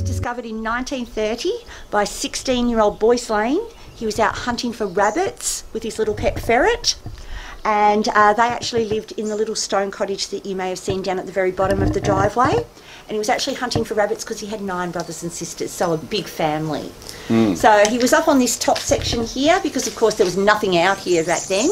Discovered in 1930 by 16-year-old Boyce Lane. He was out hunting for rabbits with his little pet ferret, and they actually lived in the little stone cottage that you may have seen down at the very bottom of the driveway. And he was actually hunting for rabbits because he had 9 brothers and sisters, so a big family. So he was up on this top section here because of course there was nothing out here back then,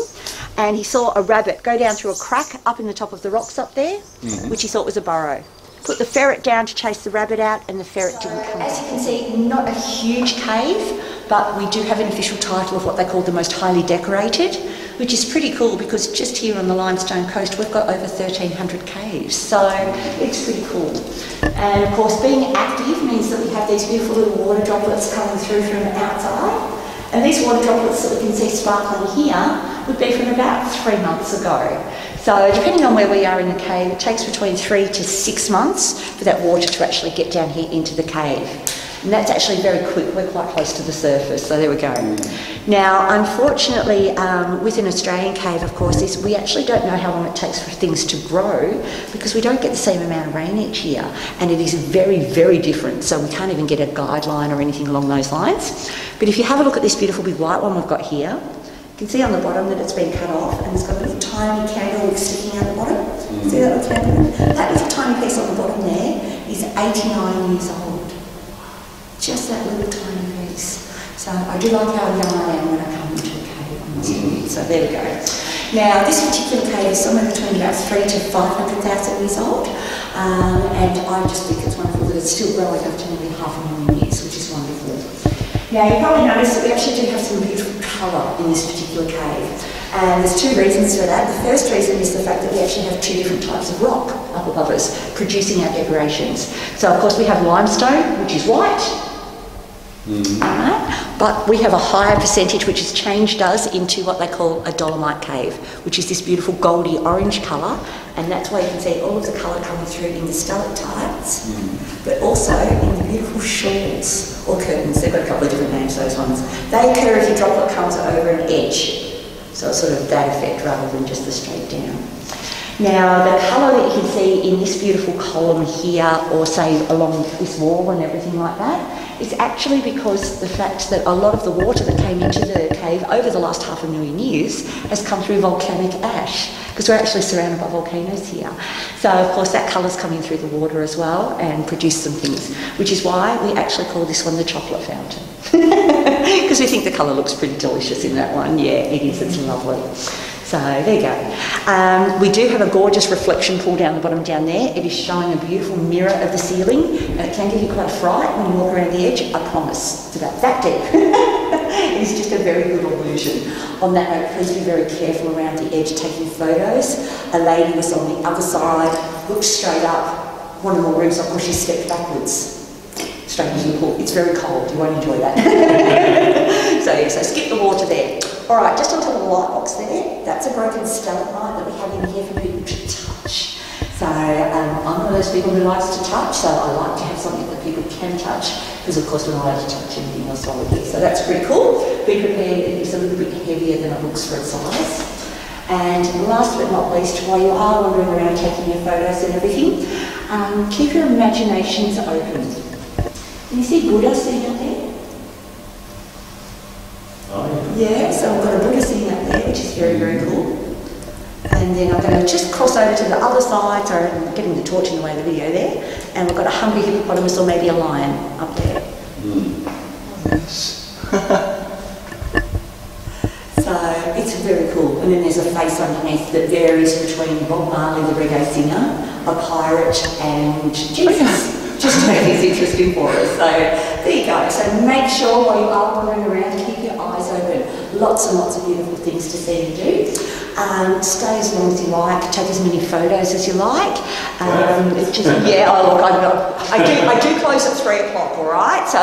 and he saw a rabbit go down through a crack up in the top of the rocks up there, which he thought was a burrow. Put the ferret down to chase the rabbit out, and the ferret didn't come out. As you can see, not a huge cave, but we do have an official title of what they call the most highly decorated, which is pretty cool because just here on the limestone coast we've got over 1,300 caves, so it's pretty cool. And of course being active means that we have these beautiful little water droplets coming through from outside, and these water droplets that we can see sparkling here would be from about 3 months ago. So depending on where we are in the cave, it takes between 3 to 6 months for that water to actually get down here into the cave. And that's actually very quick. We're quite close to the surface, so there we go. Now, unfortunately, with an Australian cave, of course, we actually don't know how long it takes for things to grow because we don't get the same amount of rain each year, and it is very, very different, so we can't even get a guideline or anything along those lines. But if you have a look at this beautiful big white one we've got here, you can see on the bottom that it's been cut off and it's got a little tiny candle sticking out the bottom. See that little candle? That little tiny piece on the bottom there is 89 years old. Just that little tiny piece. So I do like how young I am when I come into a cave, I must admit. So there we go. Now this particular cave is somewhere between about 300,000 to 500,000 years old, and I just think it's wonderful that it's still growing up to nearly 500,000 years, which is wonderful. Now you probably noticed that we actually do have some beautiful colour in this particular cave, and there's 2 reasons for that. The first reason is the fact that we actually have 2 different types of rock up above us producing our decorations. So of course we have limestone, which is white, but we have a higher percentage which has changed us into what they call a dolomite cave, which is this beautiful goldy orange colour, and that's why you can see all of the colour coming through in the stalactites, but also in the beautiful shawls or curtains. They've got a couple of different names, those ones. They occur if your droplet comes over an edge, so it's sort of that effect rather than just the straight down. Now the colour that you can see in this beautiful column here, or say along this wall and everything like that, is actually because the fact that a lot of the water that came into the cave over the last 500,000 years has come through volcanic ash, because we're actually surrounded by volcanoes here. So of course that colour's coming through the water as well and produced some things, which is why we actually call this one the chocolate fountain. Because we think the colour looks pretty delicious in that one. Yeah, it is, it's lovely. So there you go. We do have a gorgeous reflection pool down the bottom down there. It is showing a beautiful mirror of the ceiling, and it can give you quite a fright when you walk around the edge. I promise, it's about that deep. It is just a very good illusion. On that note, please be very careful around the edge taking photos. A lady was on the other side, looked straight up, one of the more rooms up, she stepped backwards. Straight into the pool. It's very cold, you won't enjoy that. So yeah, so skip the water there. Alright, just on top of the light box there, that's a broken stalagmite that we have in here for people to touch. So I'm one of those people who likes to touch, so I like to have something that people can touch, because of course we're not allowed to touch anything else solid here. So that's pretty cool. Be prepared, it's a little bit heavier than it looks for its size. And last but not least, while you are wandering around taking your photos and everything, keep your imaginations open. Can you see Buddha sitting up there? Oh, yeah, so I've got a Buddha sitting up there, which is very, very cool. And then I'm going to just cross over to the other side, so I'm getting the torch in the way of the video there, and we've got a hungry hippopotamus or maybe a lion up there. Yes. So it's very cool. And then there's a face underneath that varies between Bob Marley, the reggae singer, a pirate, and Jesus. Just to make this interesting for us. So there you go. So make sure while you are wandering around, keep your eyes open. Lots and lots of beautiful things to see and do. Stay as long as you like. Take as many photos as you like. Yeah. Oh look, I do close at 3 o'clock. All right. So